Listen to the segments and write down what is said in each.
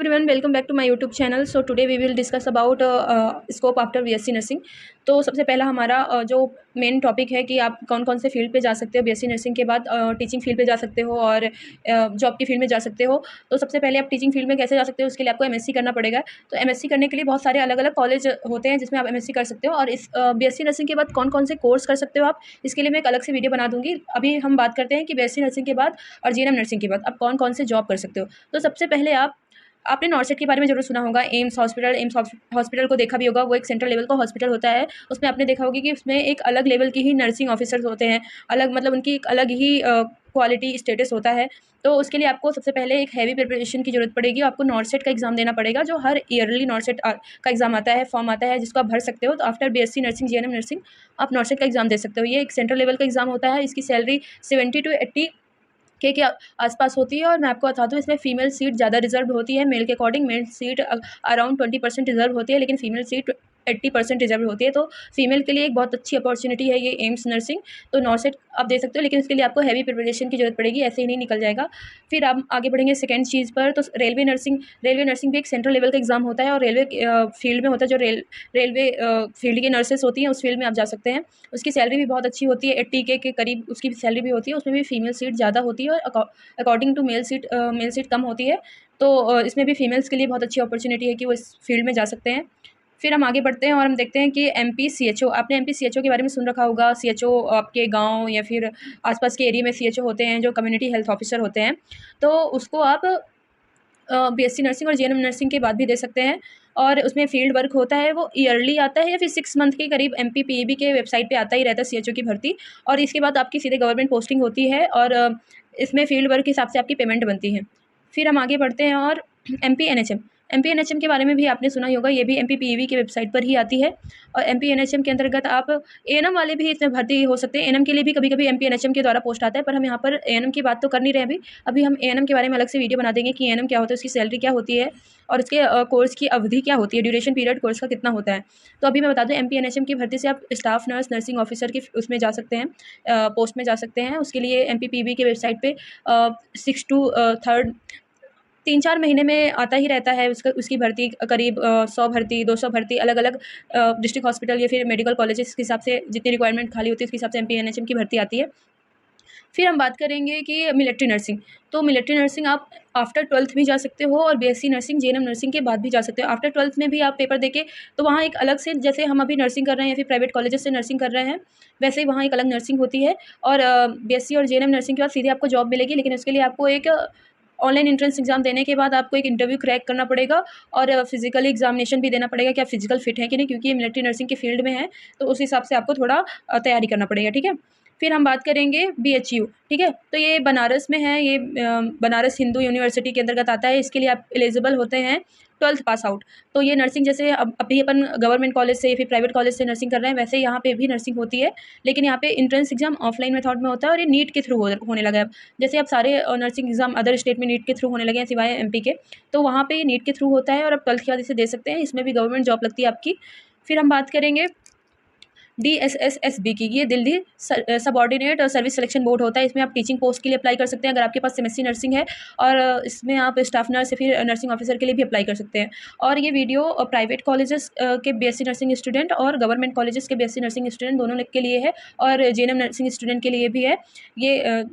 everyone, welcome back to my YouTube channel. So today we will discuss about scope after BSc nursing. तो सबसे पहला हमारा जो main topic है कि आप कौन कौन से फील्ड पे जा सकते हो बीएससी नर्सिंग के बाद। टीचिंग फील्ड पे जा सकते हो और जॉब की फील्ड में जा सकते हो। तो सबसे पहले आप टीचिंग फील्ड में कैसे जा सकते हो, उसके लिए आपको एमएससी करना पड़ेगा। तो एमएससी करने के लिए बहुत सारे अलग अलग कॉलेज होते हैं जिसमें आप एमएससी कर सकते हो। और इस बीएससी नर्सिंग के बाद कौन कौन से कोर्स कर सकते हो आप, इसके लिए मैं एक अलग से वीडियो बना दूंगी। अभी हम बात करते हैं कि बीएससी नर्सिंग के बाद और जीएनएम नर्सिंग के बाद आप कौन कौन से जॉब कर सकते हो। तो सबसे पहले आपने नॉर्सेट के बारे में जरूर सुना होगा। एम्स हॉस्पिटल को देखा भी होगा। वो एक सेंट्रल लेवल का हॉस्पिटल होता है। उसमें आपने देखा होगा कि उसमें एक अलग लेवल की ही नर्सिंग ऑफिसर्स होते हैं। अलग मतलब उनकी एक अलग ही क्वालिटी स्टेटस होता है। तो उसके लिए आपको सबसे पहले एक हैवी प्रिपरेशन की जरूरत पड़ेगी। आपको नॉर्सेट का एग्जाम देना पड़ेगा, जो हर ईयरली नॉर्सेट का एग्जाम आता है, फॉर्म आता है, जिसको आप भर सकते हो। तो after BSc nursing GNM nursing आप नॉर्सेट का एग्जाम दे सकते हो। ये एक सेंट्रल लेवल का एग्जाम होता है। इसकी सैलरी 70 to 80 के आसपास होती है। और मैं आपको बता दूँ, इसमें फीमेल सीट ज़्यादा रिजर्व होती है मेल के according. Male seat around 20% reserve होती है, लेकिन फीमेल सीट 80% रिजर्व होती है। तो फीमेल के लिए एक बहुत अच्छी अपॉर्चुनिटी है ये एम्स नर्सिंग। तो नॉर्सेट आप दे सकते हो, लेकिन उसके लिए आपको हैवी प्रिपरेशन की जरूरत पड़ेगी, ऐसे ही नहीं निकल जाएगा। फिर आप आगे बढ़ेंगे सेकेंड चीज़ पर। तो रेलवे नर्सिंग भी एक सेंट्रल लेवल का एग्जाम होता है और रेलवे फील्ड में होता है। जो रेलवे फील्ड की नर्सेस होती हैं उस फील्ड में आप जा सकते हैं। उसकी सैलरी भी बहुत अच्छी होती है, 80K के करीब उसकी सैलरी भी होती है। उसमें भी फीमेल सीट ज़्यादा होती है और अकॉर्डिंग टू मेल सीट कम होती है। तो इसमें भी फीमेल्स के लिए बहुत अच्छी अपॉर्चुनिटी है कि वो इस फील्ड में जा सकते हैं। फिर हम आगे बढ़ते हैं और हम देखते हैं कि MPCHO, आपने MPCHO के बारे में सुन रखा होगा। CHO आपके गांव या फिर आसपास के एरिया में CHO होते हैं, जो कम्युनिटी हेल्थ ऑफिसर होते हैं। तो उसको आप बीएससी नर्सिंग और जीएनएम नर्सिंग के बाद भी दे सकते हैं। और उसमें फील्ड वर्क होता है, वो ईयरली आता है या फिर 6 मंथ के करीब MPPAB के वेबसाइट पे आता ही रहता है CHO की भर्ती। और इसके बाद आपकी सीधे गवर्नमेंट पोस्टिंग होती है और इसमें फील्ड वर्क के हिसाब से आपकी पेमेंट बनती है। फिर हम आगे बढ़ते हैं और MP NHM के बारे में भी आपने सुना ही होगा। ये भी MPPAB की वेबसाइट पर ही आती है। और MP NHM के अंतर्गत आप ANM वाले भी इसमें भर्ती हो सकते हैं। ANM के लिए भी कभी कभी MP NHM के द्वारा पोस्ट आता है, पर हम यहाँ पर ANM की बात तो कर नहीं रहे अभी हम ANM के बारे में अलग से वीडियो बना देंगे कि ANM क्या होता है, उसकी सैलरी क्या होती है और उसके कोर्स की अवधि क्या होती है, ड्यूरेशन पीरियड कोर्स का कितना होता है। तो अभी मैं बता दूं, MP NHM की भर्ती से आप स्टाफ नर्स, नर्सिंग ऑफिसर की उसमें जा सकते हैं, पोस्ट में जा सकते हैं। उसके लिए MPPAB की वेबसाइट पे 6 to 3 3-4 महीने में आता ही रहता है उसकी भर्ती। करीब 100 भर्ती, 200 भर्ती अलग अलग डिस्ट्रिक्ट हॉस्पिटल या फिर मेडिकल कॉलेजेस के हिसाब से जितनी रिक्वायरमेंट खाली होती है उसके हिसाब से MP NHM की भर्ती आती है। फिर हम बात करेंगे कि मिलिट्री नर्सिंग। तो मिलिट्री नर्सिंग आप आफ्टर 12th भी जा सकते हो और बीएससी नर्सिंग जीएनएम नर्सिंग के बाद भी जा सकते हो। आफ्टर 12th में भी आप पेपर देके, तो वहाँ एक अलग से, जैसे हम अभी नर्सिंग कर रहे हैं या फिर प्राइवेट कॉलेजेस से नर्सिंग कर रहे हैं, वैसे ही वहाँ एक अलग नर्सिंग होती है। और बीएससी और जीएनएम नर्सिंग के बाद सीधे आपको जॉब मिलेगी, लेकिन उसके लिए आपको एक ऑनलाइन एंट्रेंस एग्जाम देने के बाद आपको एक इंटरव्यू क्रैक करना पड़ेगा और फिजिकल एग्जामिनेशन भी देना पड़ेगा कि आप फिजिकल फिट है कि नहीं, क्योंकि ये मिलिट्री नर्सिंग के फील्ड में है। तो उस हिसाब से आपको थोड़ा तैयारी करना पड़ेगा, ठीक है। फिर हम बात करेंगे BHU, ठीक है। तो ये बनारस में है, ये बनारस हिंदू यूनिवर्सिटी के अंतर्गत आता है। इसके लिए आप एलिजिबल होते हैं 12th पास आउट। तो ये नर्सिंग जैसे अभी अपन गवर्नमेंट कॉलेज से या फिर प्राइवेट कॉलेज से नर्सिंग कर रहे हैं, वैसे यहाँ पे भी नर्सिंग होती है, लेकिन यहाँ पे इंट्रेंस एग्जाम ऑफलाइन मेथड में होता है और ये नीट के थ्रू होने लगा है। जैसे अब सारे नर्सिंग एग्जाम अदर स्टेट में नीट के थ्रू होने लगे हैं सिवाय MP के, तो वहाँ पे ये नीट के थ्रू होता है और अब 12th के बाद इसे दे सकते हैं। इसमें भी गवर्नमेंट जॉब लगती है आपकी। फिर हम बात करेंगे DSSSB की। ये Delhi subordinate service selection board होता है। इसमें आप टीचिंग पोस्ट के लिए अप्लाई कर सकते हैं अगर आपके पास MSc नर्सिंग है, और इसमें आप स्टाफ नर्स या फिर नर्सिंग ऑफिसर के लिए भी अप्लाई कर सकते हैं। और ये वीडियो प्राइवेट कॉलेजेस के BSc नर्सिंग स्टूडेंट और गवर्नमेंट कॉलेजेस के BSc नर्सिंग स्टूडेंट दोनों के लिए है, और JNM नर्सिंग स्टूडेंट के लिए भी है। ये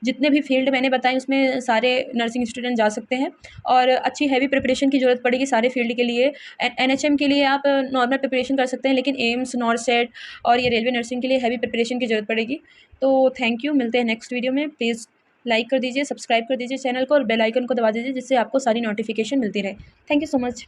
जितने भी फील्ड मैंने बताए उसमें सारे नर्सिंग स्टूडेंट जा सकते हैं। और अच्छी हैवी प्रिपरेशन की ज़रूरत पड़ेगी सारे फील्ड के लिए। NHM के लिए आप नॉर्मल प्रिपरेशन कर सकते हैं, लेकिन एम्स, नॉर्सेट और ये रेलवे नर्सिंग के लिए हैवी प्रिपरेशन की ज़रूरत पड़ेगी। तो थैंक यू, मिलते हैं नेक्स्ट वीडियो में। प्लीज़ लाइक कर दीजिए, सब्सक्राइब कर दीजिए चैनल को और बेल आइकन को दबा दीजिए, जिससे आपको सारी नोटिफिकेशन मिलती रहे। Thank you so much.